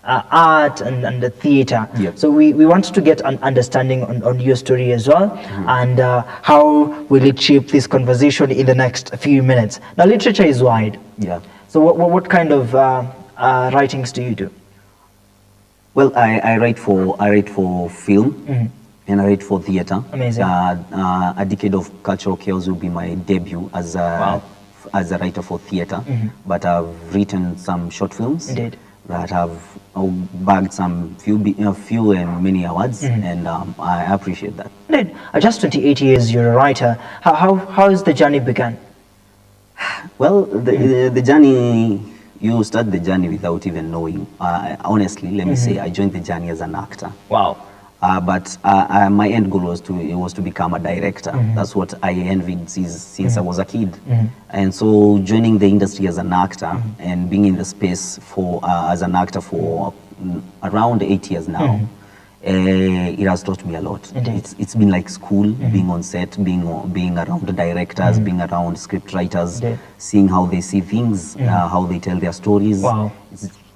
art and the theater. Yep. So we wanted to get an understanding on your story as well, and how will it shape this conversation in the next few minutes. Now, literature is wide. Yeah. So what kind of writings do you do? Well, I write for film, and I write for theater. Amazing. A Decade of Cultural Chaos will be my debut as a writer for theater. But I've written some short films. Indeed. That have bagged some few and many awards, and I appreciate that. Indeed. At just 28 years, you're a writer. How has the journey begun? Well, the journey, you start the journey without even knowing. Honestly, let me say, I joined the journey as an actor. Wow. But my end goal was to become a director. That's what I envied since I was a kid. And so joining the industry as an actor and being in the space as an actor for around 8 years now, it has taught me a lot. It's been like school, being on set, being around the directors, being around script writers, seeing how they see things, how they tell their stories. Wow.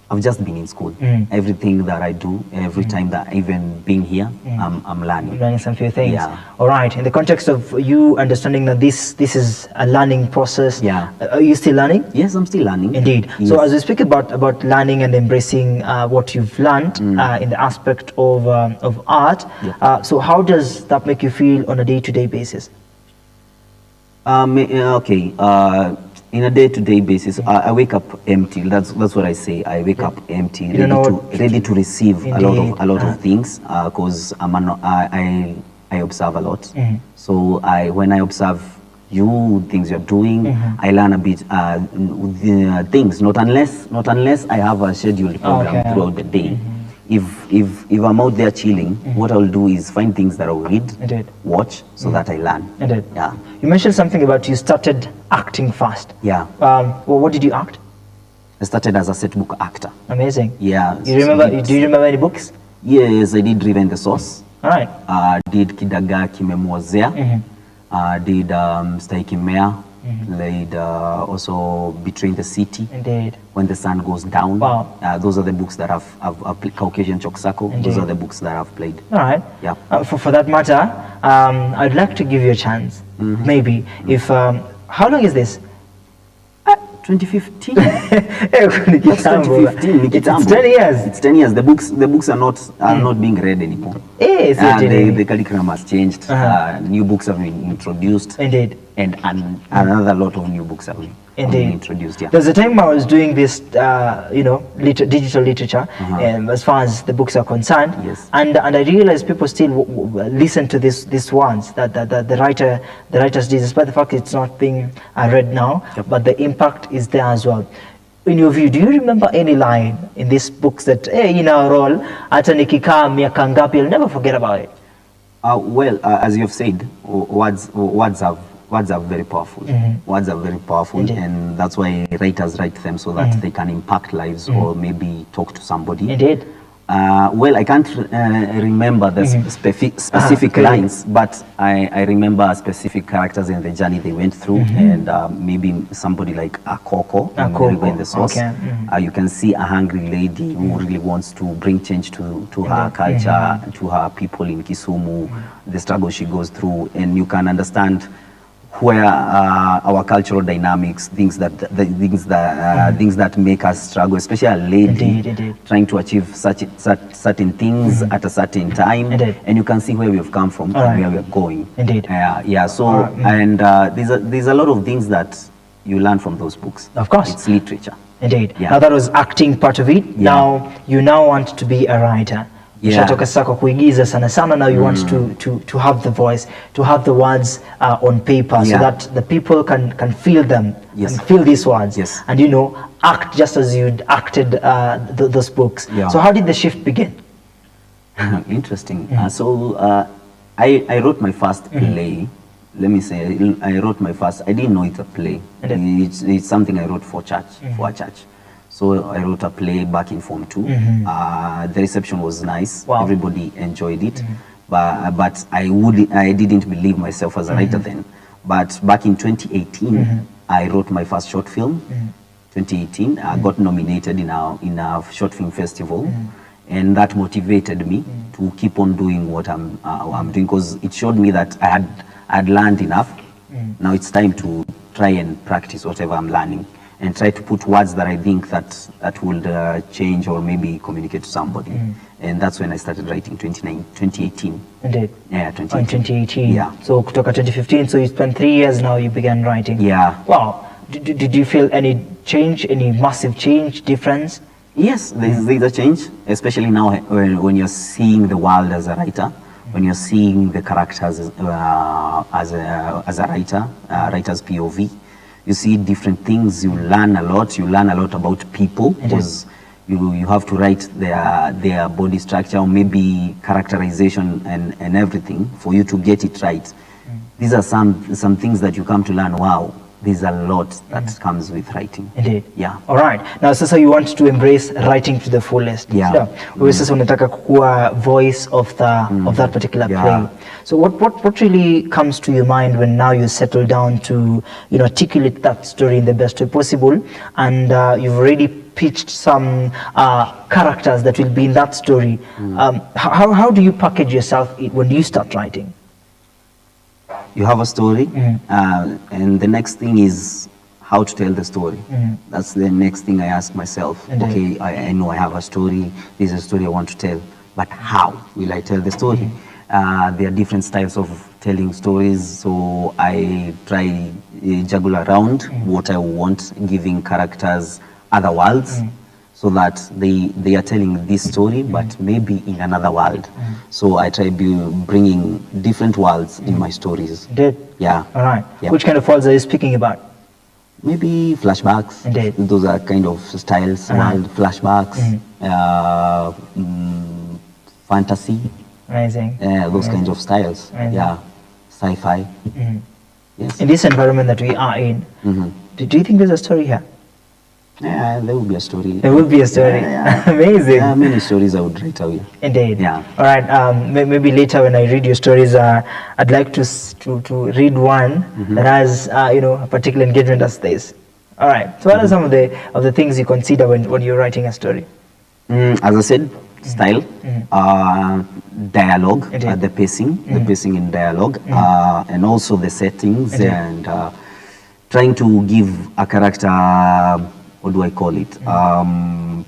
I've just been in school. Everything that I do, every time that even being here, I'm learning. Learning some few things. Yeah. All right. In the context of you understanding that this is a learning process. Yeah. Are you still learning? Yes, I'm still learning. Indeed. Yes. So as we speak about learning and embracing what you've learned in the aspect of art, so how does that make you feel on a day-to-day basis? In a day-to-day basis, I wake up empty. That's what I say. I wake up empty, ready to receive a lot of things, because I observe a lot. So when I observe things you're doing, I learn a bit things. Not unless I have a scheduled program throughout the day. If I'm out there chilling, what I'll do is find things that I'll read, watch, so that I learn. Yeah. You mentioned something about you started acting fast. Yeah. Well, what did you act? I started as a set book actor. Amazing. Yeah. Do you remember any books? Yes, I did River in the Source. All right. Did Kidaga Kimemwazea. Did Staiki Mea. Did also Betraying the City. Indeed. When the Sun Goes Down. Wow. Those are the books that I've played. Caucasian Choksako. Indeed. Those are the books that I've played. All right. Yeah. For that matter, I'd like to give you a chance. Maybe if how long is this? 2015. It's 2015. It's 10 years. It's 10 years. The books are not being read anymore. Yes, the curriculum has changed. New books have been introduced. Indeed. And another lot of new books have been introduced. Yeah. There's a time I was doing this, digital literature, as far as the books are concerned. Yes. And I realized people still listen to these ones that the writers did, despite the fact it's not being read now, but the impact is there as well. In your view, do you remember any line in these books that, hey, in our role, hata nikikaa miaka ngapi, you'll never forget about it? Well, as you've said, words are very powerful. Words are very powerful. Indeed. And that's why writers write them, so that they can impact lives or maybe talk to somebody. Indeed. Well, I can't remember the specific lines, but I remember specific characters in the journey they went through, and maybe somebody like Akoko in the Source. You can see a hungry lady who really wants to bring change to her culture, to her people in Kisumu, the struggle she goes through, and you can understand where our cultural dynamics, things that make us struggle, especially a lady trying to achieve certain things at a certain time, and you can see where we've come from and where we're going. Indeed. So and there's a lot of things that you learn from those books. Of course, it's literature. Indeed. Now that was acting part of it. Now you want to be a writer. Ushatoka sako kuigiza sana sana. Now you want to have the voice, to have the words on paper, so that the people can feel them, and feel these words, and act just as you'd acted those books. So how did the shift begin? Interesting. So I wrote my first play. Let me say, I wrote my first. I didn't know it's a play. It's something I wrote for church, for a church. So I wrote a play back in Form 2. The reception was nice. Wow. Everybody enjoyed it. But I didn't believe myself as a writer then. But back in 2018, I wrote my first short film. 2018. I got nominated in a short film festival, and that motivated me to keep on doing what I'm doing, because it showed me that I had learned enough. Now it's time to try and practice whatever I'm learning, and try to put words that I think that would change or maybe communicate to somebody. And that's when I started writing, 2018. Indeed. Yeah, 2018. In 2018. Yeah. So kutoka 2015, so you spent 3 years now, you began writing. Yeah. Wow. Did you feel any change, any massive change, difference? Yes, there's a change, especially now when you're seeing the world as a writer, when you're seeing the characters as a writer, writer's POV. You see different things, you learn a lot about people, because you have to write their body structure, or maybe characterization and everything for you to get it right. These are some things that you come to learn. Wow, there's a lot that comes with writing. Indeed. Yeah. All right. Now sasa you want to embrace writing to the fullest. Yeah. Wewe sasa unataka kuwa voice of that particular play. So what really comes to your mind when now you settle down to articulate that story in the best way possible, and you've already pitched some characters that will be in that story. How do you package yourself when you start writing? You have a story, and the next thing is how to tell the story. That's the next thing I ask myself. Okay, I know I have a story. This is a story I want to tell, but how will I tell the story? There are different styles of telling stories, so I try juggle around what I want, giving characters other worlds, so that they are telling this story, but maybe in another world. So I try bringing different worlds in my stories. Indeed. Yeah. All right. Yeah. Which kind of worlds are you speaking about? Maybe flashbacks. Indeed. Those are kind of styles, world flashbacks, fantasy. Amazing. Those kinds of styles. Amazing. Yeah. Sci-fi. Yes. In this environment that we are in, do you think there's a story here? Yeah, there will be a story. There will be a story. Amazing. Yeah, many stories I would write away. Indeed. Yeah. All right. Maybe later when I read your stories, I'd like to read one that has a particular engagement as this. All right. So what are some of the things you consider when you're writing a story? As I said, style, dialogue, the pacing in dialogue, and also the settings, and trying to give a character, what do I call it?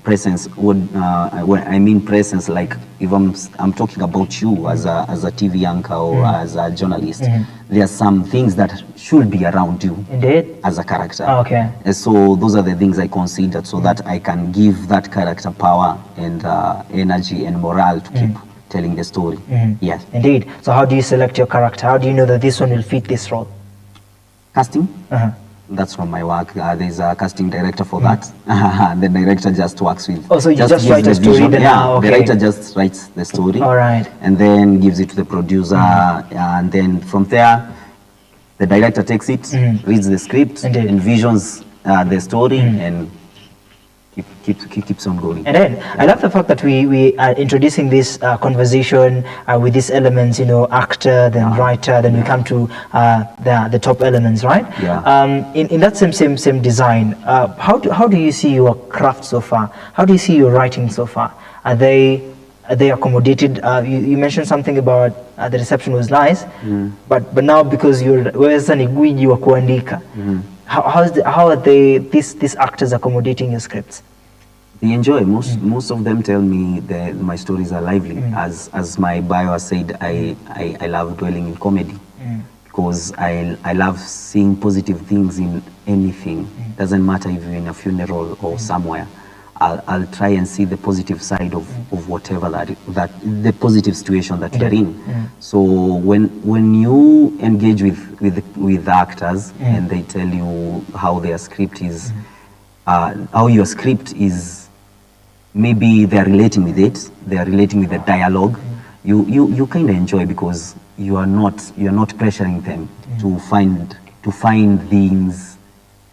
Presence. When I mean presence, like if I'm talking about you as a TV anchor or as a journalist, there are some things that should be around you. Indeed. As a character. Okay. And so those are the things I considered, so that I can give that character power and energy and morale to keep telling the story. Yes. Indeed. So how do you select your character? How do you know that this one will fit this role? Casting. That's from my work. There's a casting director for that. The director just works with. Oh, so you just write a story then? The writer just writes the story. All right. And then gives it to the producer, and then from there, the director takes it, reads the script, envisions the story, and keeps on going. And then I love the fact that we are introducing this conversation with these elements, actor, then writer, then we come to the top elements, right? Yeah. In that same design, how do you see your craft so far? How do you see your writing so far? Are they accommodated? You mentioned something about the reception was nice, but now because you're Ngugi wa kuandika, how are these actors accommodating your scripts? They enjoy. Most of them tell me that my stories are lively. As my bio has said, I love dwelling in comedy, because I love seeing positive things in anything. Doesn't matter if you're in a funeral or somewhere. I'll try and see the positive side of whatever that the positive situation that you're in. So when you engage with the actors and they tell you how their script is, how your script is, maybe they're relating with it, they're relating with the dialogue, you kind of enjoy, because you're not pressuring them to find things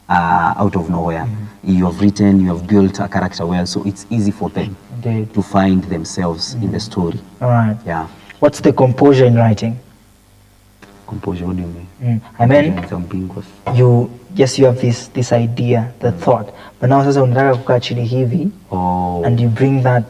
out of nowhere. You have written, you have built a character well, so it's easy for them to find themselves in the story. All right. Yeah. What's the composure in writing? composure. What do you mean? I mean, you have this idea, the thought, but now sasa unataka kukaa chini hivi and you bring that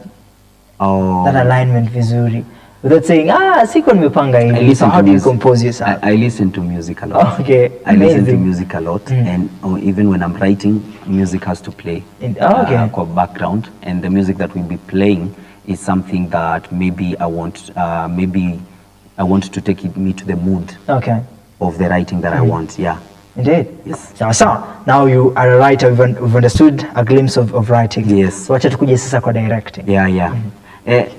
alignment vizuri without saying siko nimepanga hivi. So how do you compose yourself? I listen to music a lot. Okay, I listen to music a lot, and even when I'm writing, music has to play called background, and the music that we'll be playing is something that maybe I want to take me to the mood of the writing that I want. Yeah. Indeed. Yes. So now you are a writer. We've understood a glimpse of writing. Yes. So wacha tukuje sasa kwa directing. Yeah.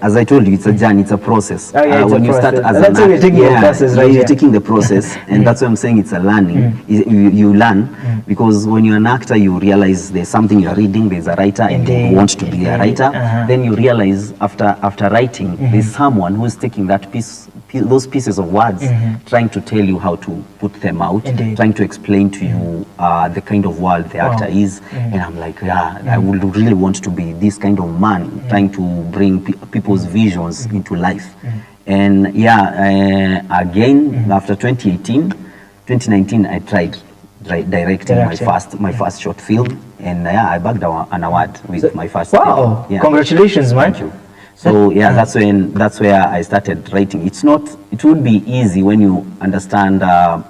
As I told you, it's a journey, it's a process. When you start as that's you're taking the process, right? You're taking the process, and that's why I'm saying it's a learning. You learn because when you're an actor, you realize there's something you're reading, there's a writer, and you want to be a writer. Then you realize after writing, there's someone who's taking those pieces of words, trying to tell you how to put them out, trying to explain to you the kind of world the actor is. And I'm like, I would really want to be this kind of man, trying to bring people's visions into life. And again, after 2019, I tried directing my first short film, and I bagged an award with my first film. Wow, congratulations, man. Thank you. So that's where I started writing. It would be easy when you understand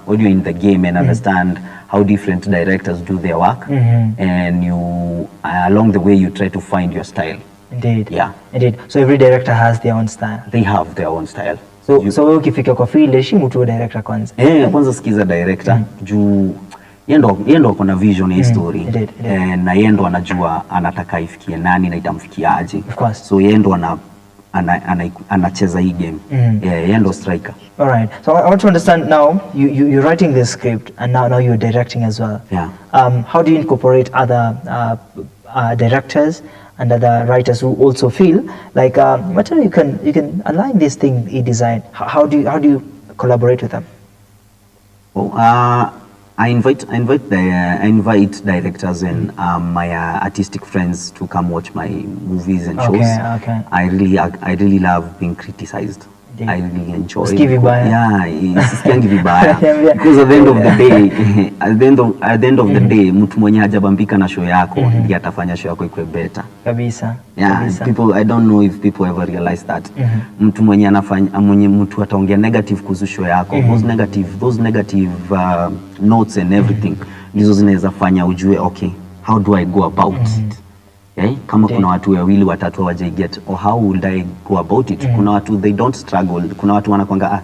when you're in the game and understand how different directors do their work, and you along the way you try to find your style. Indeed. Yeah. Indeed. So every director has their own style. They have their own style. So wewe ukifika kwa field heshimu tu director kwanza. Kwanza sikiza director juu yendo kuna vision ya story. Na yendo anajua anataka ifikie nani na itamfikia aje. Of course. So yendo anacheza hii game. Yendo striker. All right. So I want to understand now, you're writing this script and now you're directing as well. Yeah. How do you incorporate other directors and other writers who also feel like Matere, you can align this thing he designed? How do you collaborate with them? I invite directors and my artistic friends to come watch my movies and shows. Okay. I really love being criticized. I really enjoy it. Because at the end of the day, mtu mwenye hajabambika na show yako ndiye atafanya show yako ikuwe better. Kabisa. People, I don't know if people ever realize that. Mtu mwenye mtu ataongea negative kuhusu show yako, those negative notes and everything, ndizo zinaweza fanya ujue okay, how do I go about it? Kama kuna watu wawili watatu hawajaiget, or how would I go about it? Kuna watu they don't struggle, kuna watu wanakwanga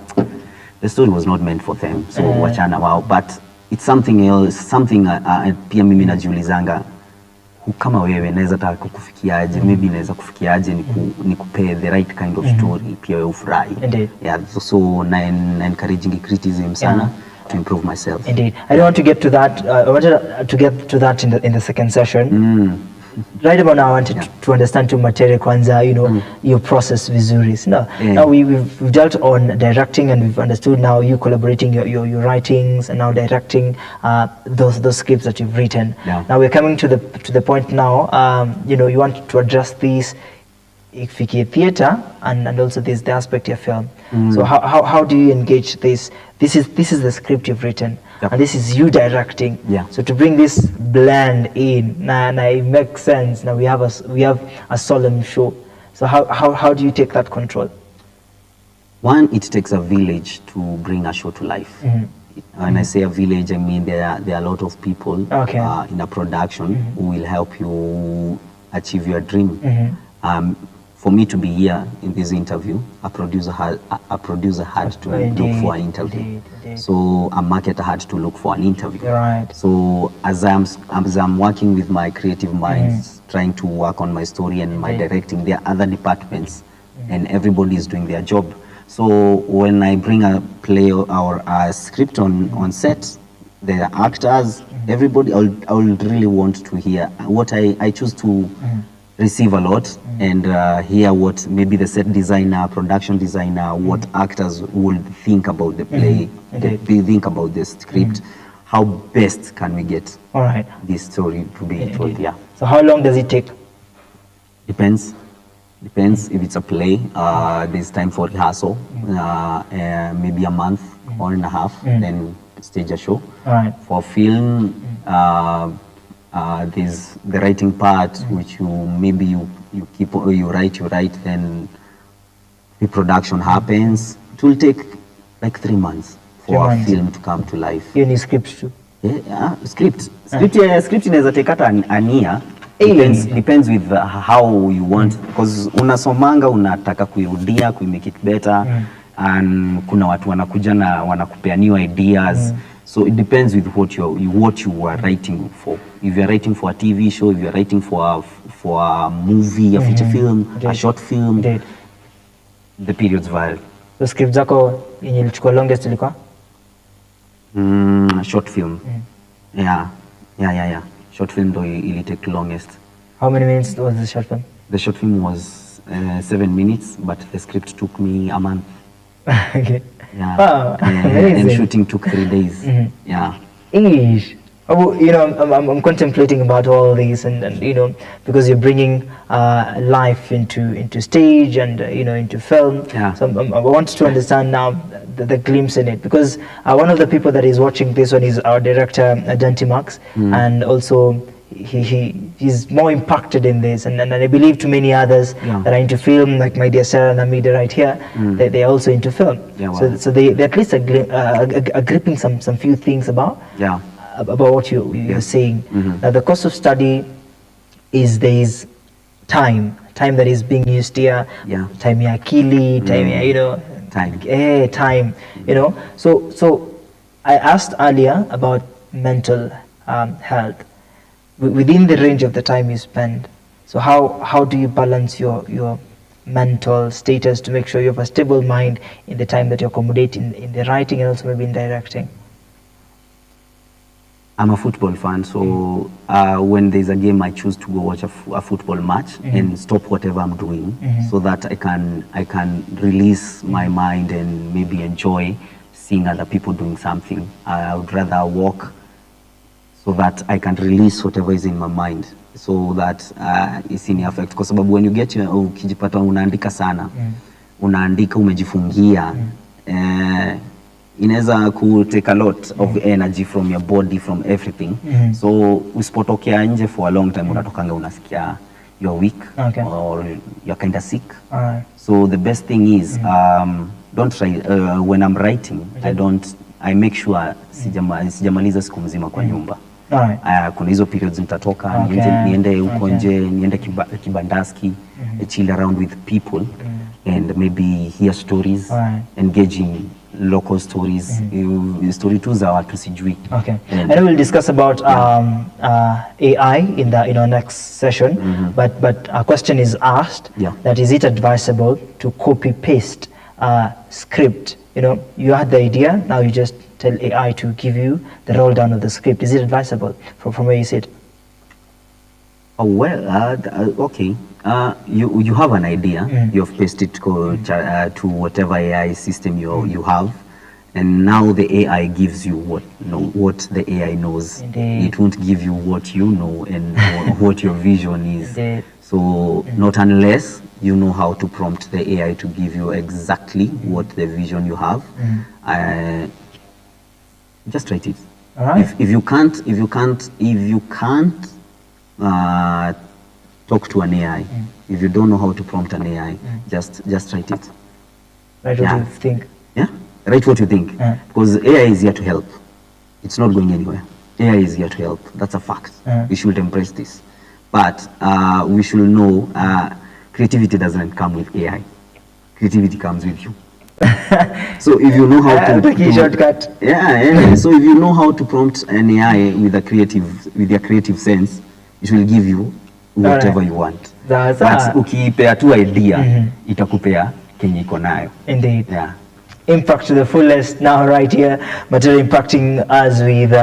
the story was not meant for them, so wachana wao, but it's something else, pia mimi najiulizanga kama wewe naweza taka kukufikiaje, maybe naweza kufikiaje nikupe the right kind of story pia wewe ufurahi. So na encouraging criticism sana to improve myself. Indeed. I don't want to get to that. I wanted to get to that in the second session. Right about now, I wanted to understand to Matere kwanza, your process vizuri. Now we've dealt on directing, and we've understood now you collaborating your writings and now directing those scripts that you've written. Now we're coming to the point now. You want to address these ifikie theater and also the aspect of film. So how do you engage this? This is the script you've written. And this is you directing. So to bring this blend in, it makes sense. Now we have a solemn show. So how do you take that control? One, it takes a village to bring a show to life. When I say a village, I mean there are a lot of people in a production who will help you achieve your dream. For me to be here in this interview, a producer had to look for an interview. Indeed. So a marketer had to look for an interview. Right. So as I'm working with my creative minds, trying to work on my story and my directing, there are other departments, and everybody is doing their job. So when I bring a play or a script on set, the actors, everybody, I would really want to hear what I choose to receive a lot and hear what maybe the set designer, production designer, what actors will think about the play, think about the script, how best can we get this story to be told. So how long does it take? Depends if it's a play, there's time for rehearsal, maybe a month, 1.5, then stage a show. Right. For film, there's the writing part, which you write, then reproduction happens. It will take like 3 months for a film to come to life. You need scripts too? Yeah, script inaweza take hata an year. Depends with how you want, because unasomanga unataka kuirudia, make it better, and kuna watu wanakuja na wanakupea new ideas. So it depends with what you are writing for. If you are writing for a TV show, if you are writing for a movie, a feature film, a short film, the periods vary. So script zako yenye ilichukua longest ilikuwa? Short film. Yeah. Short film though it take longest. How many minutes was the short film? The short film was 7 minutes, but the script took me a month. Okay. Yeah. Wow. And shooting took 3 days. Yeah. English. You know, I'm contemplating about all these, and you know, because you're bringing life into stage and into film. Yeah. So I want to understand now the glimpse in it, because one of the people that is watching this one is our director Dante Max, and also he's more impacted in this, and I believe to many others that are into film, like my dear Sarah and Amida right here, they're also into film. Yeah, wow. So they at least are gripping some few things about what you're saying. Now the cost of study is there's time that is being used here, time ya akili, time ya, time, so I asked earlier about mental health within the range of the time you spend. So how do you balance your mental status to make sure you have a stable mind in the time that you accommodate in the writing and also maybe in directing? I'm a football fan, so when there's a game, I choose to go watch a football match and stop whatever I'm doing, so that I can release my mind and maybe enjoy seeing other people doing something. I would rather walk so that I can release whatever is in my mind, so that isini affect. Kwa sababu when you get ukijipata unaandika sana, unaandika umejifungia, inaweza ku take a lot of energy from your body, from everything. So usipotokea nje for a long time, unatokanga unasikia you're weak, or you're kind of sick. So the best thing is don't try when I'm writing, I make sure sijamaliza siku mzima kwa nyumba. Kuna hizo periods nitatoka niende huko nje, niende kibandaski, chill around with people and maybe hear stories, engage in local stories, story tu za watu sijui. And we'll discuss about AI in our next session, but a question is asked, that is it advisable to copy paste script? You had the idea, now you just tell AI to give you the roll down of the script. Is it advisable from where you sit? Okay. You have an idea, you have pasted to whatever AI system you have, and now the AI gives you what the AI knows. It won't give you what you know and what your vision is. So not unless you know how to prompt the AI to give you exactly what the vision you have. Just write it. If you can't talk to an AI, if you don't know how to prompt an AI, just write it. Write what you think. Yeah, write what you think, because AI is here to help. It's not going anywhere. AI is here to help. That's a fact. We should embrace this. But we should know creativity doesn't come with AI. Creativity comes with you. So if you know how to shortcut. So if you know how to prompt an AI with your creative sense, it will give you whatever you want. But ukiipea tu idea, itakupea kenye iko nayo. Indeed. Impact to the fullest now right here. Matere impacting us with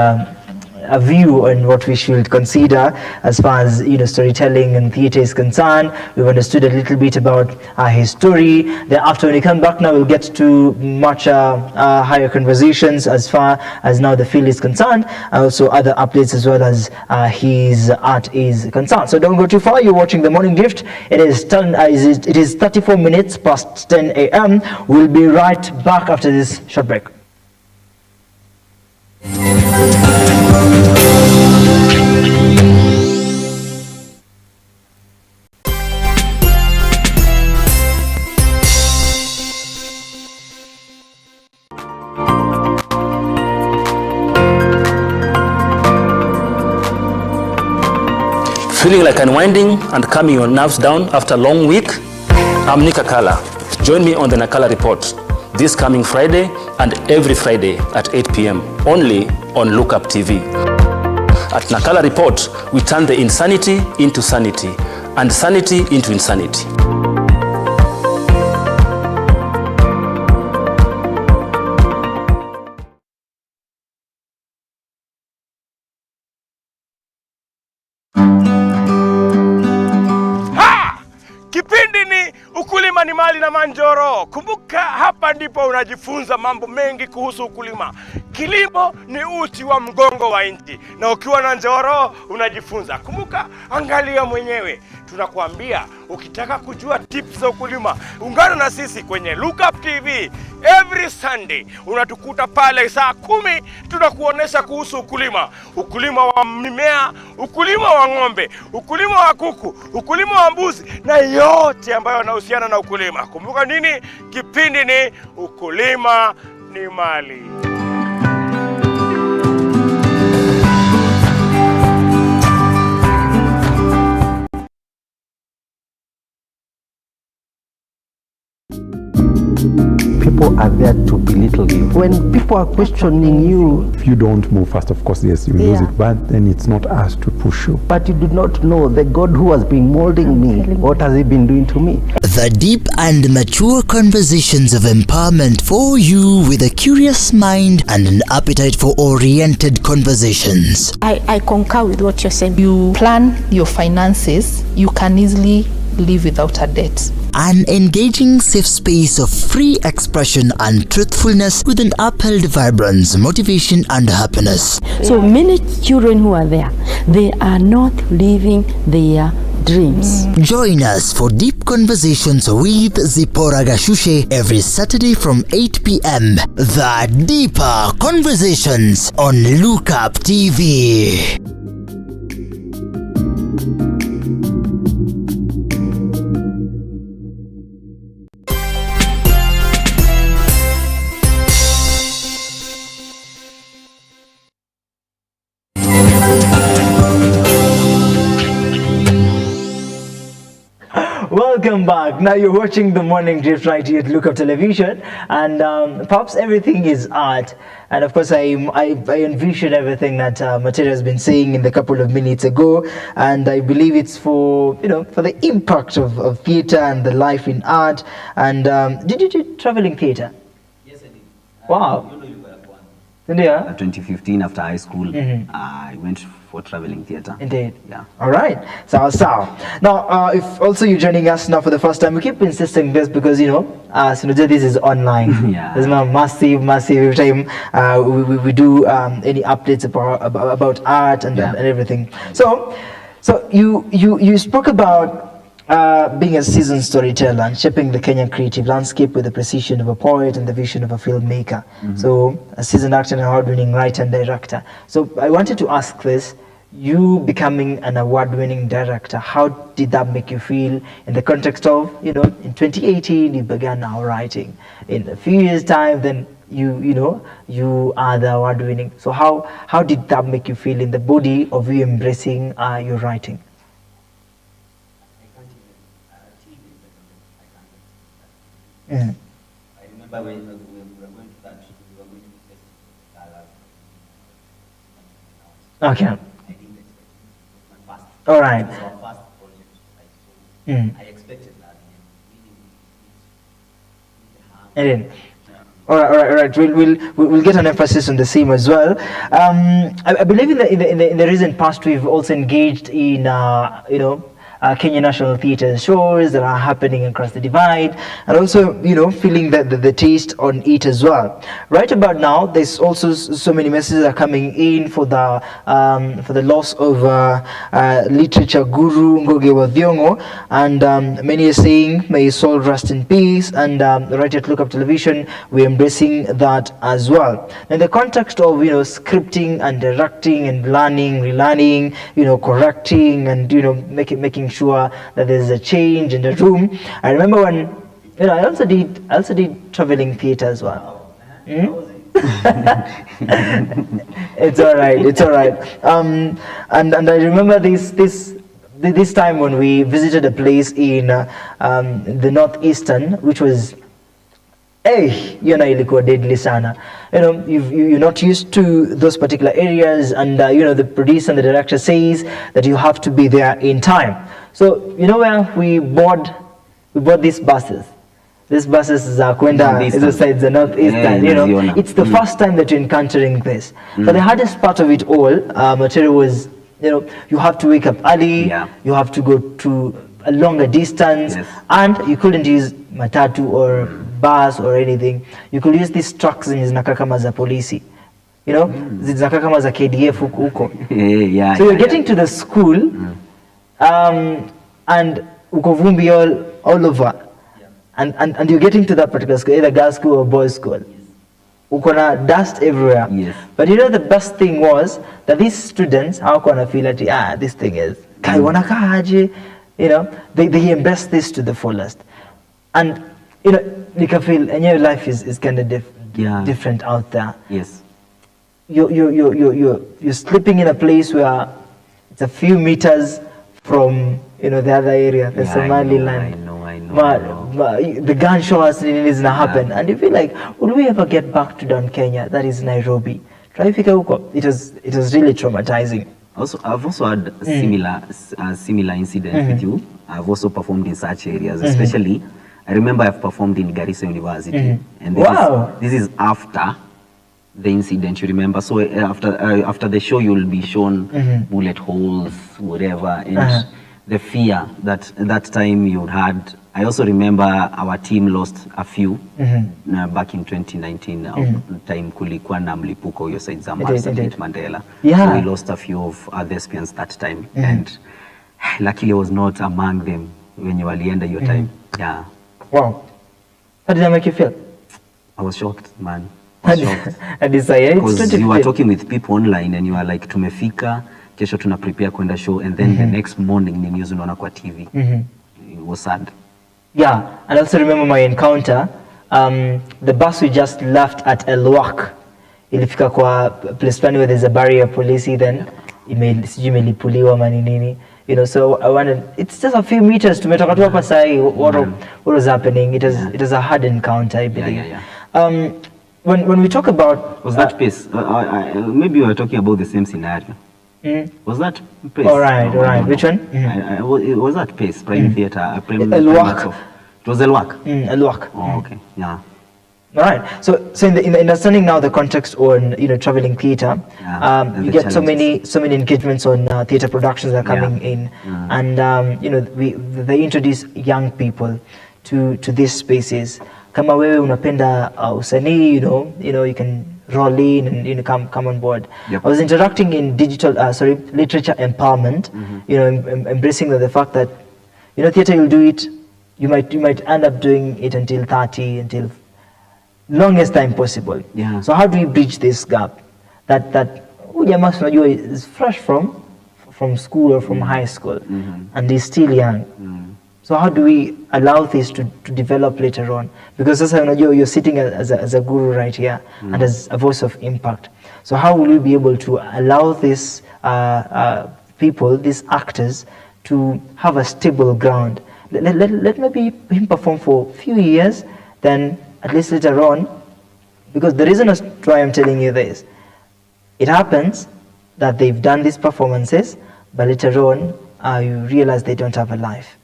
a view on what we should consider as far as storytelling and theatre is concerned. We've understood a little bit about his story. Thereafter, when we come back now, we'll get to much higher conversations as far as now the field is concerned, and also other updates as well as his art is concerned. So don't go too far. You're watching The Morning Gift. It is 34 minutes past 10 a.m. We'll be right back after this short break. Feeling like unwinding and calming your nerves down after a long week? I'm Nika Kala. Join me on the Nakala Report this coming Friday and every Friday at 8 p.m. only on Lookup TV. At Nakala Report, we turn the insanity into sanity and sanity into insanity. Kipindi ni ukulima ni mali na Manjoro. Kumbuka hapa ndipo unajifunza mambo mengi kuhusu ukulima. Kilimo ni uti wa mgongo wa nchi, na ukiwa na Njoro unajifunza. Kumbuka, angalia mwenyewe. Tunakuambia ukitaka kujua tips za ukulima, ungana na sisi kwenye Lookup TV every Sunday. Unatukuta pale saa 10, tunakuonesha kuhusu ukulima. Ukulima wa mimea, ukulima wa ng'ombe, ukulima wa kuku, ukulima wa mbuzi na yote ambayo yanahusiana na ukulima. Kumbuka nini? Kipindi ni ukulima ni mali. People are there to belittle you. When people are questioning you, if you don't move fast, of course, yes, you lose it, but then it's not us to push you. But you do not know the God who has been molding me. What has he been doing to me? The deep and mature conversations of empowerment for you with a curious mind and an appetite for oriented conversations. I concur with what you're saying. You plan your finances, you can easily live without a debt. An engaging safe space of free expression and truthfulness with an upheld vibrance, motivation and happiness. So many children who are there, they are not living their dreams. Join us for deep conversations with Zipporah Gashushe every Saturday from 8 p.m. The Deeper Conversations on Lookup TV. Welcome back. Now you're watching the Morning Drift right here at Lookup Television, and perhaps everything is art. And of course, I envision everything that Matere has been saying in the couple of minutes ago, and I believe it's for for the impact of theatre and the life in art. And did you do traveling theatre? Yes, I did. Wow. 2015 after high school, I went for traveling theatre. Indeed. Yeah. All right. So now, if also you're joining us now for the first time, we keep insisting this because this is online. Yeah. There's no massive every time we do any updates about art and everything. So you spoke about being a seasoned storyteller and shaping the Kenyan creative landscape with the precision of a poet and the vision of a filmmaker. So a seasoned actor and award-winning writer and director. So I wanted to ask this, you becoming an award-winning director, how did that make you feel in the context of, in 2018 you began now writing. In a few years' time, then you are the award-winning. So how did that make you feel in the body of you embracing your writing? I remember when we were going to that, we were going to test Dallas. Okay. I didn't expect it. It was my first. All right. It was our first project. I expected that. I didn't. All right. We'll get an emphasis on the same as well. I believe in the recent past we've also engaged in Kenya National Theatre shows that are happening across the divide, and also, you know, feeling the taste on it as well. Right about now, there's also so many messages are coming in for the loss of literature guru Ngugi wa Thiong'O, and many are saying, may his soul rest in peace, and right at Look Up Television, we're embracing that as well. In the context of, you know, scripting and directing and learning, relearning, you know, correcting, and, you know, making sure that there's a change in the room. I remember when, you know, I also did traveling theatre as well. It's all right. And I remember this time when we visited a place in the northeastern, which was, you know, ilikuwa deadly sana. You know, you're not used to those particular areas, and you know, the producer and the director says that you have to be there in time. So, you know, where we bought these buses. These buses are kwenda the northeastern, you know. It's the first time that you're encountering this. But the hardest part of it all, Matere, was, you know, you have to wake up early, you have to go to a longer distance, and you couldn't use matatu or bus or anything. You could use these trucks zenye zinakaa kama za polisi, you know, zinakaa kama za KDF huko. So you're getting to the school, and uko vumbi all over, and you're getting to that particular school, either girls' school or boys' school. Uko na dust everywhere. But you know, the best thing was that these students hawakuwa na feel that this thing is kai wanakaa aje, you know, they embrace this to the fullest. And you know, you can feel, and your life is kind of different out there. You're sleeping in a place where it's a few meters from, you know, the other area, the Somaliland. I know. But the gunshots is gonna happen, and you feel like, will we ever get back to down Kenya? That is Nairobi. It was really traumatizing. Also, I've also had similar incidents with you. I've also performed in such areas, especially. I remember I've performed in Garissa University, and this is after the incident. You remember? So after the show, you'll be shown bullet holes, whatever, and the fear that time you had. I also remember our team lost a few back in 2019. Time kulikuwa na mlipuko hiyo side za Mandela. So we lost a few of our thespians that time, and luckily I was not among them when you walienda your time. Wow. How did that make you feel? I was shocked, man. I was shocked. Because you were talking with people online and you were like, tumefika, kesho tuna prepare kwenda show, and then the next morning ni news unaona kwa TV. It was sad. Yeah, and I also remember my encounter. The bus we just left at Elwak. Ilifika kwa place where there's a barrier police, then imelipuliwa manini. You know, so I wanted, it's just a few meters to Metokatu Pasai, what was happening. It was a hard encounter, I believe. When we talk about... Was that pace? Maybe you were talking about the same scenario. Was that pace? All right. Which one? Was that pace, Prime Theatre? Elwak. It was Elwak? Elwak. Oh, okay, yeah. All right. So in the understanding now the context on, you know, traveling theatre, you get so many engagements on theatre productions that are coming in, and you know, they introduce young people to these spaces. Kama wewe unapenda usanii, you know, you can roll in and, you know, come on board. I was interacting in literature empowerment, you know, embracing the fact that, you know, theatre, you'll do it, you might end up doing it until 30, until longest time possible. So how do we bridge this gap? That jamaa unajua is fresh from school or from high school, and is still young. So how do we allow this to develop later on? Because sasa unajua you're sitting as a guru right here, and as a voice of impact. So how will we be able to allow these people, these actors, to have a stable ground? Let maybe him perform for a few years, then at least later on, because the reason why I'm telling you this, it happens that they've done these performances, but later on, you realize they don't have a life.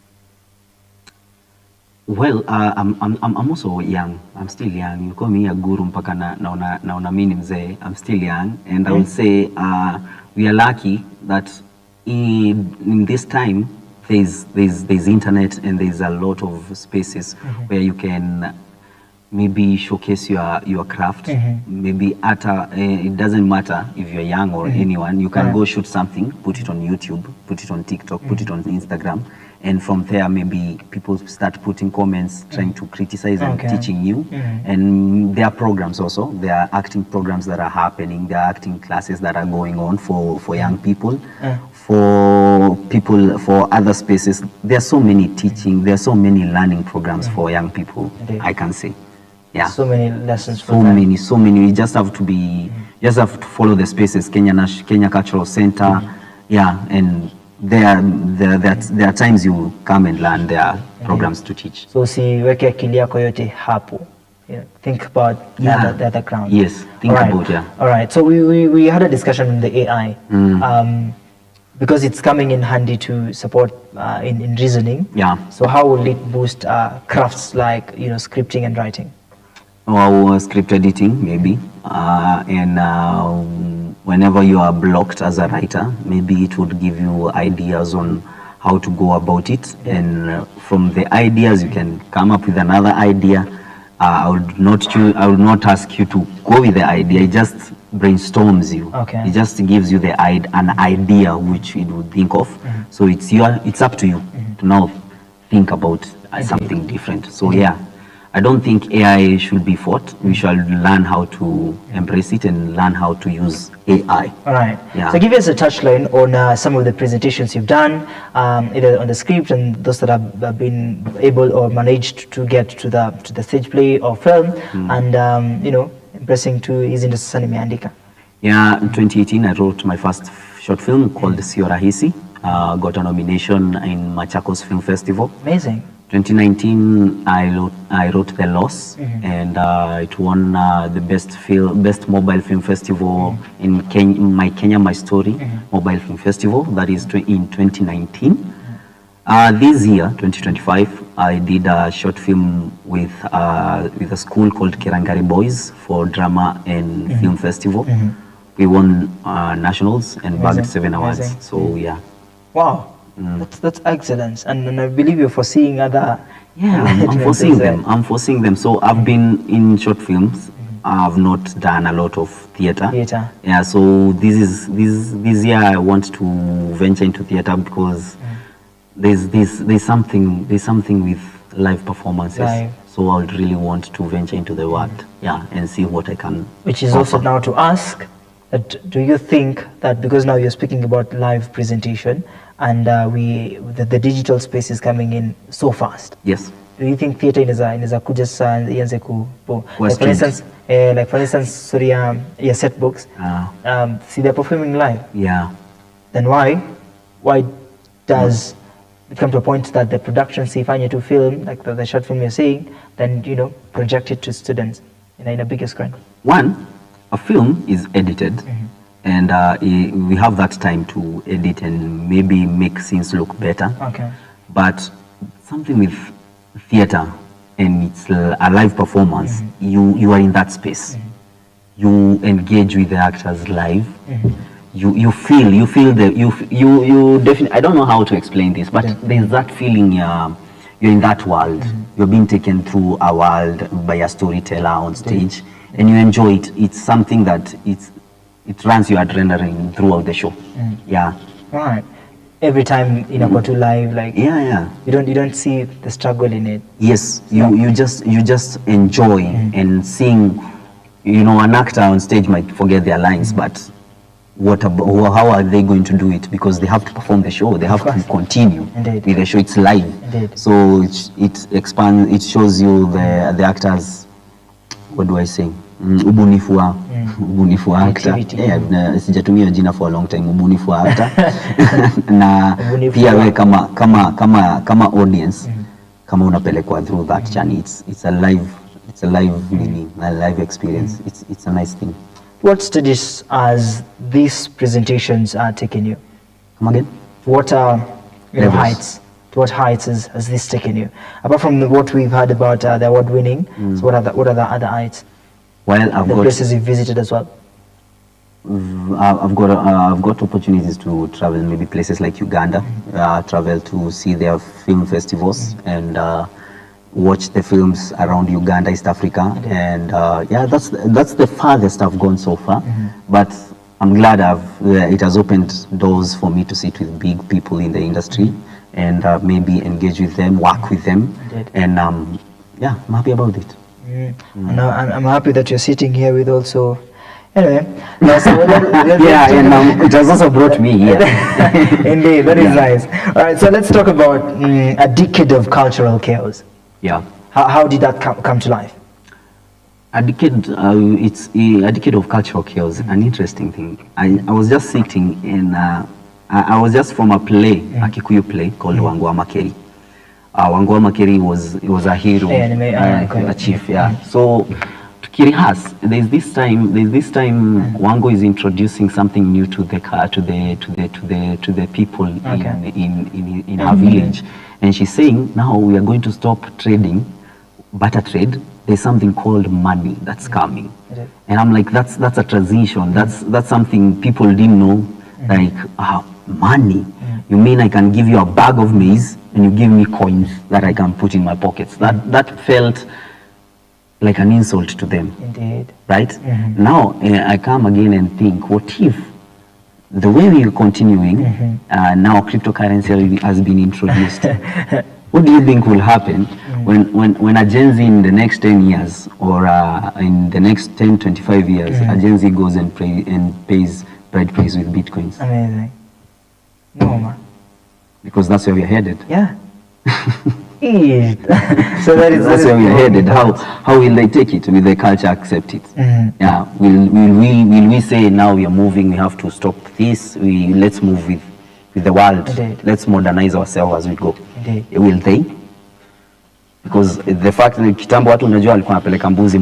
Well, I'm also young. I'm still young. You call me a guru mpaka naona mimi mzee. I'm still young, and I would say we are lucky that in this time there's internet, and there's a lot of spaces where you can maybe showcase your craft. Maybe it doesn't matter if you're young or anyone. You can go shoot something, put it on YouTube, put it on TikTok, put it on Instagram, and from there maybe people start putting comments, trying to criticize and teaching you. And there are programs also. There are acting programs that are happening. There are acting classes that are going on for young people. For people, for other spaces, there are so many teaching, there are so many learning programs for young people, I can say. Yeah. So many lessons for so them. So many. You just have to be, just have to follow the spaces, Kenya Cultural Center. Yeah, and there are times you come and learn. There are programs to teach. So usiweke akili yako yote hapo. Think about the other ground. Yes, think about All right. So we had a discussion on the AI. Because it's coming in handy to support in reasoning. Yeah. So how will it boost crafts like scripting and writing? Or script editing, maybe. And whenever you are blocked as a writer, maybe it would give you ideas on how to go about it. And from the ideas, you can come up with another idea. I would not ask you to go with the idea. It just brainstorms you. Okay. It just gives you an idea which it would think of. So it's up to you to now think about something different. So I don't think AI should be fought. We shall learn how to embrace it and learn how to use AI. All right. Yeah. So give us a touchline on some of the presentations you've done, either on the script and those that have been able or managed to get to the stage play or film, and impressing to hizi ndo sasa nimeandika. Yeah, in 2018 I wrote my first short film called Sio Rahisi. Got a nomination in Machakos Film Festival. Amazing. 2019 I wrote The Loss, and it won the best mobile film festival in Kenya, My Story mobile film festival. That is in 2019. This year, 2025, I did a short film with a school called Kirangari Boys for drama and film festival. We won nationals and bagged 7 awards. Amazing. So yeah. Wow. That's excellent, and I believe you're foreseeing other. Yeah, I'm foreseeing them. I'm foreseeing them. So I've been in short films. I've not done a lot of theater. Yeah. So this year I want to venture into theater because there's something with live performances. So I would really want to venture into the world. Yeah, and see what I can. Which is offer. Also now to ask that, do you think that because now you're speaking about live presentation, and the digital space is coming in so fast. Yes. Do you think theater inaweza kuja sasa ianze like for instance sorry your set books see they're performing live. Yeah. Then why does it come to a point that the production sifanye to film like the short film you're saying, then project it to students in a bigger screen? One, a film is edited. And we have that time to edit and maybe make scenes look better. Okay. But something with theater and it's a live performance, you are in that space. You engage with the actors live. You feel definitely. I don't know how to explain this, but there's that feeling. You're in that world. You're being taken through a world by a storyteller on stage, and you enjoy it. It's something that it runs your adrenaline throughout the show. Yeah. Right. Every time go to live, like you don't see the struggle in it. Yes. You just enjoy and seeing. An actor on stage might forget their lines, but how are they going to do it? Because they have to perform the show. They have to continue with the show. It's live. Indeed. So it expands. It shows you the actors. What do I say? Ubunifu wa actor. Sijatumia jina for a long time. Ubunifu wa actor. Na pia we kama audience, kama unapelekwa through that journey, it's a live meaning, a live experience. It's a nice thing. What studies has these presentations taken you? Come again? What heights? To what heights has this taken you? Apart from what we've heard about the award winning, so what are the other heights? Well, I've got places you've visited as well. I've got opportunities to travel maybe places like Uganda, travel to see their film festivals and watch the films around Uganda, East Africa, and yeah, that's the farthest I've gone so far. But I'm glad it has opened doors for me to sit with big people in the industry and maybe engage with them, work with them, and yeah, I'm happy about it. And I'm happy that you're sitting here with also. Anyway, so and it has also brought me here. Indeed, that is nice. All right, so let's talk about a decade of cultural chaos. Yeah. How did that come to life? A decade, it's a decade of cultural chaos, an interesting thing. I was just sitting in, I was just from a play, a Kikuyu play called Ngugi Makeri. Ngugi Makeri was a hero, a chief, yeah. So to rehearse, there's this time Wango is introducing something new to the people in her village, and she's saying, now we are going to stop trading, barter trade. There's something called money that's coming, and I'm like, that's a transition. That's something people didn't know. Like, money. You mean I can give you a bag of maize and you give me coins that I can put in my pockets? That felt like an insult to them. Indeed. Right? Now I come again and think, what if the way we are continuing, now cryptocurrency has been introduced? What do you think will happen when a Gen Z in the next 10 years or in the next 10, 25 years, a Gen Z goes and pays bride price with Bitcoins? Amazing. No, man. Because that's where we're headed. Yeah. So that's where we're headed. How will they take it? Will the culture accept it? Yeah. Will we say now we are moving, we have to stop this, let's move with the world. Indeed. Let's modernize ourselves as we go. Indeed. Will they? Because the fact that kitambo watu unajua alikuwa anapeleka mbuzi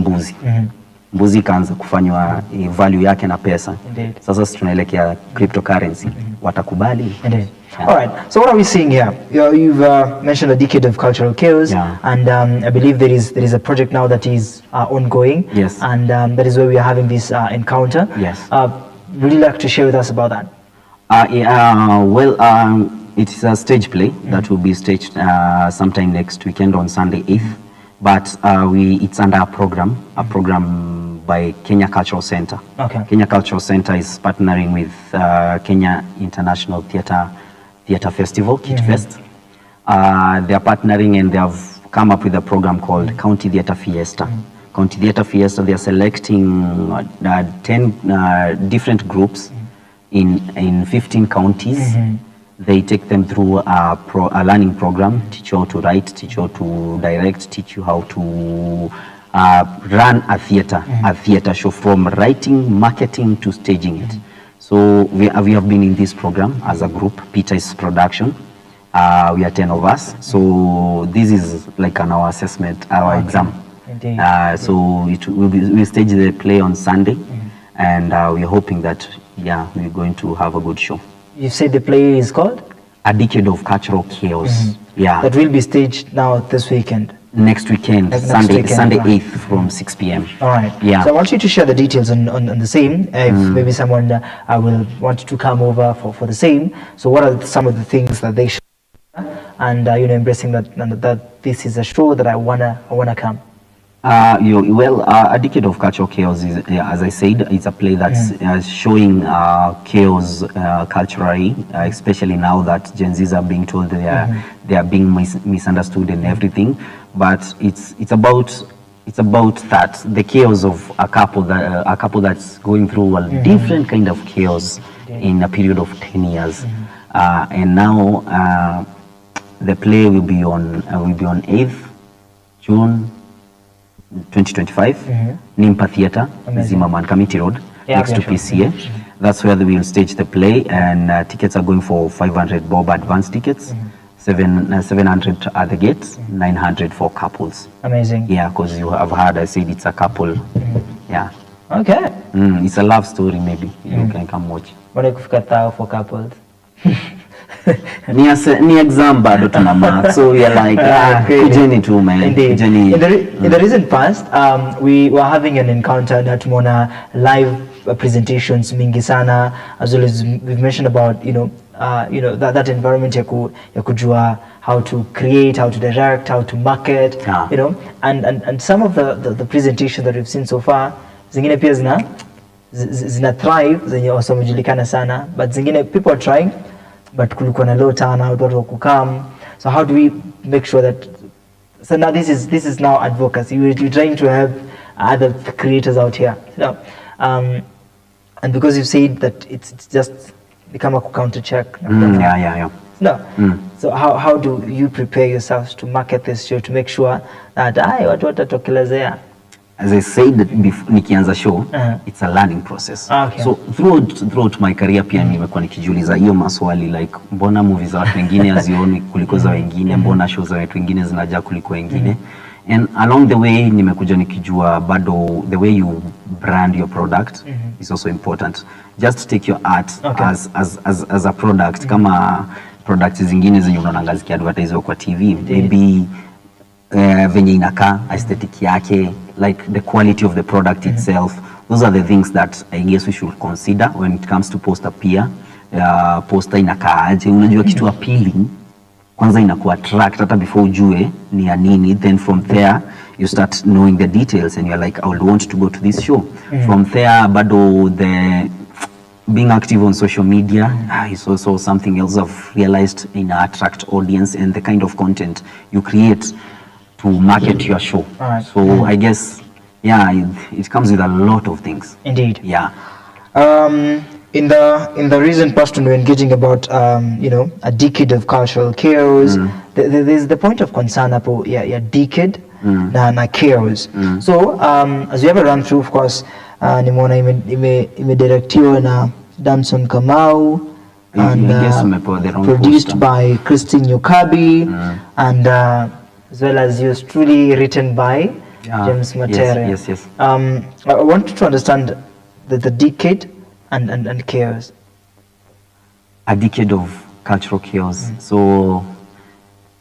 mbuzi kaanza kufanywa value yake na pesa. Indeed. Sasa tunaelekea cryptocurrency. Watakubali? Indeed. Yeah. All right. So what are we seeing here? You've mentioned a decade of cultural chaos, and I believe there is a project now that is ongoing. Yes. And that is where we are having this encounter. Yes. Would you like to share with us about that? It's a stage play that will be staged sometime next weekend on Sunday 8th. But it's under a program by Kenya Cultural Center. Okay. Kenya Cultural Center is partnering with Kenya International Theatre Festival, KIT Fest. They are partnering and they have come up with a program called County Theatre Fiesta. County Theatre Fiesta, they are selecting 10 different groups in 15 counties. They take them through a learning program, teach you how to write, teach you how to direct, teach you how to run a theater show, from writing, marketing to staging it. So we have been in this program as a group. Peter's production. We are 10 of us. So this is like our assessment, our exam. Indeed. So we'll stage the play on Sunday, and we're hoping that we're going to have a good show. You said the play is called? A Decade of Cultural Chaos. Yeah. That will be staged now this weekend. Next weekend, Sunday 8th from 6 p.m. All right. Yeah. So I want you to share the details on the same. If maybe someone will want to come over for the same. So what are some of the things that they should, and embracing that this is a show that I wanna come. A Decade of Cultural Chaos is, as I said, it's a play that's showing chaos culturally, especially now that Gen Zs are being told they are being misunderstood and everything. But it's about that, the chaos of a couple that's going through a different kind of chaos in a period of 10 years, and now the play will be on 8th June 2025, Nimpa Theatre, Zimmerman Committee Road, next to PCA. That's where they will stage the play, and tickets are going for 500 bob advance tickets, 700 at the gates, 900 for couples. Amazing. Yeah, because you have heard I said it's a couple. Yeah. Okay. It's a love story, maybe. You can come watch. What if for couples? Ni exam bado tuna mark, so we are like kujeni tu man. Indeed. Kujeni. In the recent past, we were having an encounter that mona live presentations mingi sana, as well as we've mentioned about that environment ya kujua how to create, how to direct, how to market, and some of the presentation that we've seen so far, zingine pia zina thrive, zenye wasomejulikana sana, but zingine people are trying, but kulikuwa na low turnout, watu wakukam. So how do we make sure that, so now this is now advocacy, you're trying to help other creators out here, and because you've said that it's just become a counter check. No. So how do you prepare yourselves to market this show, to make sure that watu watatokelezea? As I said that before nikianza show, it's a learning process. Okay. So throughout my career pia nimekuwa nikijiuliza hiyo maswali, like mbona movies za watu wengine hazioni kuliko za wengine, mbona shows za watu wengine zinajaa kuliko wengine. And along the way nimekuja nikijua bado the way you brand your product is also important. Just take your art as a product, kama products zingine zenye unaona zikiadvertise kwa TV, maybe venye inakaa, aesthetic yake, like the quality of the product itself. Those are the things that I guess we should consider when it comes to poster pia. Poster inakaaje, unajua kitu appealing kwanza inaku attract hata before ujue ni ya nini, then from there you start knowing the details and you're like, I would want to go to this show. From there bado the being active on social media is also something else I've realized in attract audience and the kind of content you create to market your show. So I guess it comes with a lot of things. Indeed. Yeah. In the recent past, when we're engaging about a decade of cultural chaos, there's the point of concern about decade na chaos. So as we have a run through, of course, nimeona imedirectiwa na Damson Kamau and produced by Christine Nyokabi and as well as yours truly, written by James Matere. Yes. I want to understand the decade and chaos. A decade of cultural chaos. So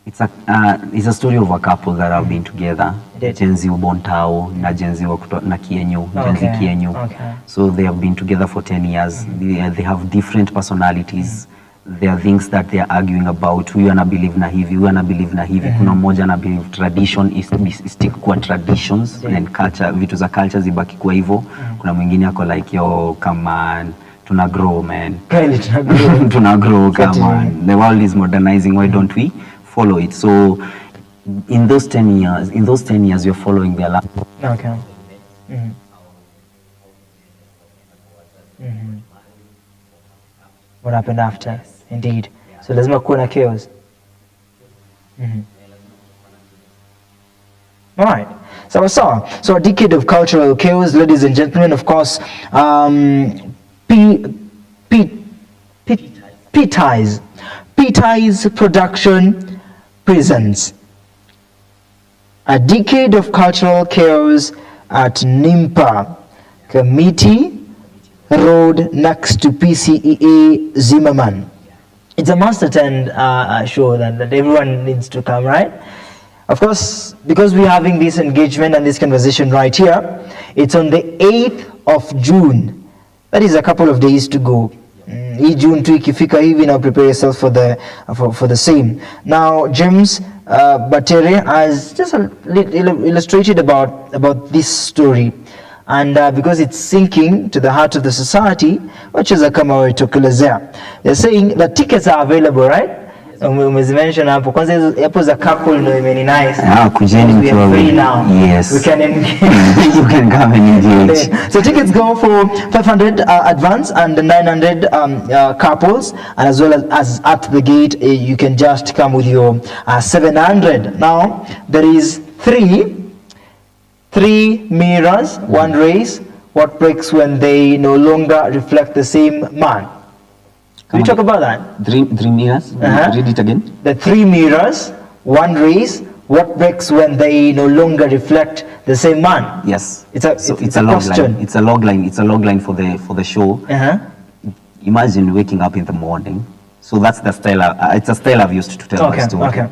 it's a story of a couple that have been together. Jenzi Ubontao na Jenzi na Kienyu, Jenzi Kienyu. So they have been together for 10 years. They have different personalities. There are things that they are arguing about. Huyu ana believe na hivi, huyu ana believe na hivi. Kuna mmoja ana believe tradition is stick kwa traditions and culture, vitu za culture zibaki kwa hivyo. Kuna mwingine ako like, yo, come on, tuna grow man. Tuna grow, come on. The world is modernizing, why don't we follow it? So in those 10 years you're following their life. Okay. What happened after? Indeed. So lazima kuwa na chaos. All right. So a decade of cultural chaos, ladies and gentlemen. Of course, P-Ties Production presents a decade of cultural chaos at Nimpa Committee Road next to PCEA Zimmerman. It's a must-attend show that everyone needs to come, right? Of course, because we're having this engagement and this conversation right here, it's on the 8th of June. That is a couple of days to go. June tu ikifika hivi, now prepare yourself for the same. Now, James Matere has just illustrated about this story. And because it's sinking to the heart of the society, which is a kama wetokelezea. They're saying that tickets are available, right? Umezimention hapo. Kwanza hapo za couple no imeni nice. Kujeni mkiwa free now. Yes. We can engage. You can come and engage. So tickets go for 500 advance and 900 couples, and as well as at the gate you can just come with your 700. Now there is three mirrors, one race. What breaks when they no longer reflect the same man? Can we talk about that? Three mirrors? Read it again. The 3 mirrors, one race. What breaks when they no longer reflect the same man? Yes. It's a log question. Line. It's a log line. It's a log line for the show. Imagine waking up in the morning, So that's the style. It's a style I've used to tell the story. Okay.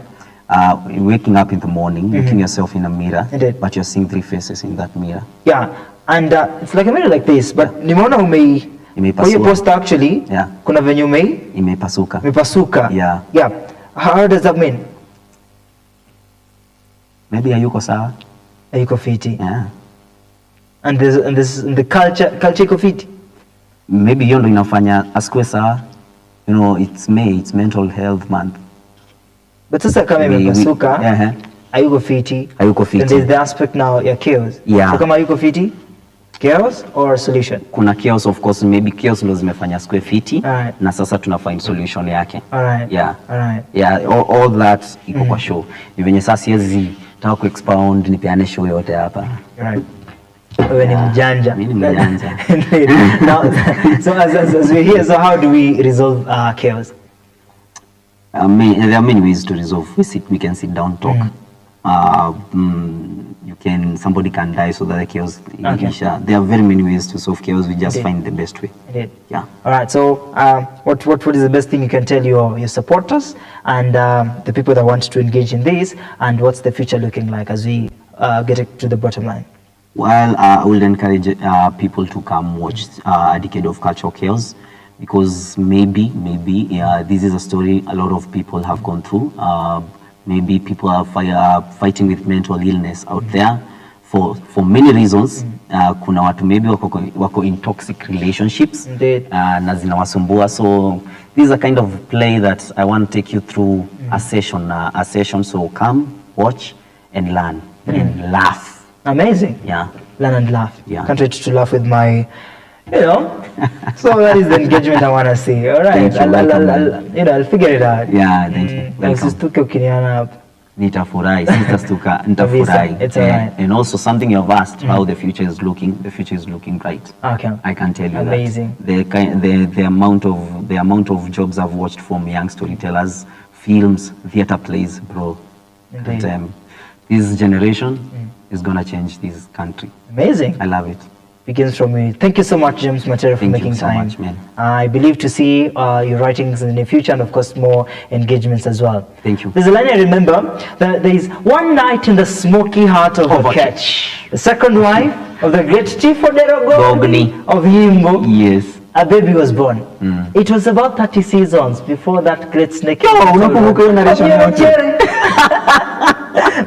Waking up in the morning, looking yourself in a mirror, Indeed. but you're seeing 3 faces in that mirror. Yeah, and it's like a mirror like this, but nimeona kwa hiyo post actually, kuna venye imepasuka. Yeah. How does that mean? Maybe hayuko sawa. Hayuko fiti. Yeah. And the culture iko fiti. Maybe hiyo ndo inafanya asikwe sawa. You know, it's May, it's mental health month. But sasa kama imepasuka, hayuko fiti. And there's the aspect now ya chaos. Yeah. So kama hayuko fiti, chaos or solution? Kuna chaos, of course, maybe chaos ndo zimefanya asikwe fiti. Alright. Na sasa tuna find solution yake. Alright. Yeah. Alright. Yeah, all that iko kwa show. Ni venye sasa siwezi taka ku-expound nipeane show yote hapa. Right. Wewe ni mjanja. Mimi ni mjanja. Now, so as we're here, so how do we resolve chaos? There are many ways to resolve. We can sit down, talk. Somebody can die so that the chaos. There are very many ways to solve chaos. We just find the best way. Indeed. Yeah. All right. So, what is the best thing you can tell your supporters and the people that want to engage in this, and what's the future looking like as we get to the bottom line? Well, I will encourage people to come watch A Decade of Cultural Chaos, because maybe this is a story a lot of people have gone through. Maybe people are fighting with mental illness out there for many reasons. Kuna watu maybe wako in toxic relationships na zinawasumbua. So this is a kind of play that I want to take you through a session. So come, watch, and learn and laugh. Amazing. Yeah. Learn and laugh. Yeah. Can't wait to laugh with my, so that is the engagement I want to see. All right. I'll figure it out. Yeah, thank you. Nitafurahi. It's all right. And also something you have asked, how the future is looking. The future is looking bright. Okay. I can tell you Amazing. that. The amount of jobs I've watched from young storytellers, films, theater plays, bro. That, this generation is gonna change this country. Amazing. I love it. Begins from me. Thank you so much, James Matere, for making time. Thank you so much, man. I believe to see your writings in the near future, and of course more engagements as well. Thank you. There's a line I remember, that there is one night in the smoky heart of Okech, the second wife of the great chief Gogni of Yimbo. Yes. A baby was born. It was about 30 seasons before that great snake.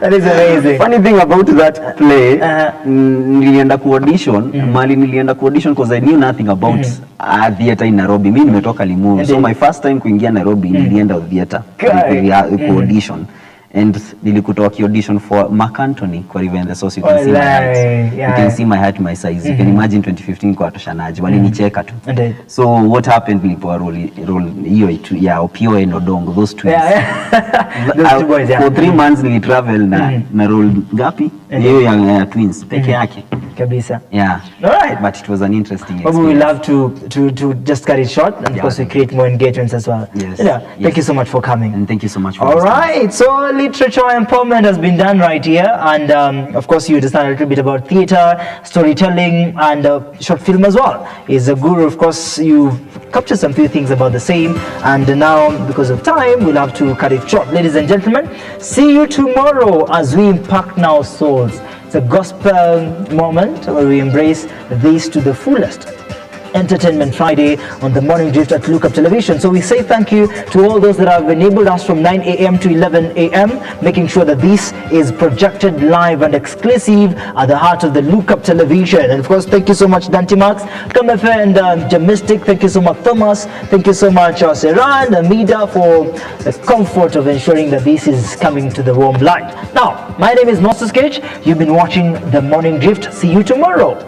That is amazing. Funny thing about that play, nilienda ku-audition, nilienda ku-audition because I knew nothing about theater in Nairobi. Mimi nimetoka Limuru. So my first time kuingia Nairobi, nilienda theater ku-audition. And nilikutoa ki-audition for Mark Anthony kwa River and the Source. You can see my height. You can see my height, my size. You can imagine 2015 kwa toshanaji. Walinicheka tu. So what happened nilipoa role hiyo ya Opio and Odongo, those twins. Those two boys, for 3 months nilitravel na role ngapi? Hiyo ya twins peke yake. Kabisa. Yeah. All right. But it was an interesting experience. But we love to just cut it short, and of course we create more engagements as well. Yes. Thank you so much for coming. And thank you so much for All right. So literature empowerment has been done right here, and of course you understand a little bit about theater, storytelling, and short film as well. He's a guru, of course. You've captured some few things about the same, and now because of time we'll have to cut it short. Ladies and gentlemen, see you tomorrow as we impact now souls. It's a gospel moment where we embrace this to the fullest. Entertainment Friday on the Morning Drift at Look Up Television. So we say thank you to all those that have enabled us from 9 a.m. to 11 a.m., making sure that this is projected live and exclusive at the heart of the Look Up Television. And of course, thank you so much, Dante Max, Kamefe and Jamistic. Thank you so much, Thomas. Thank you so much, Seran, Amida, for the comfort of ensuring that this is coming to the warm light. Now, my name is Moses Okech. You've been watching the Morning Drift. See you tomorrow.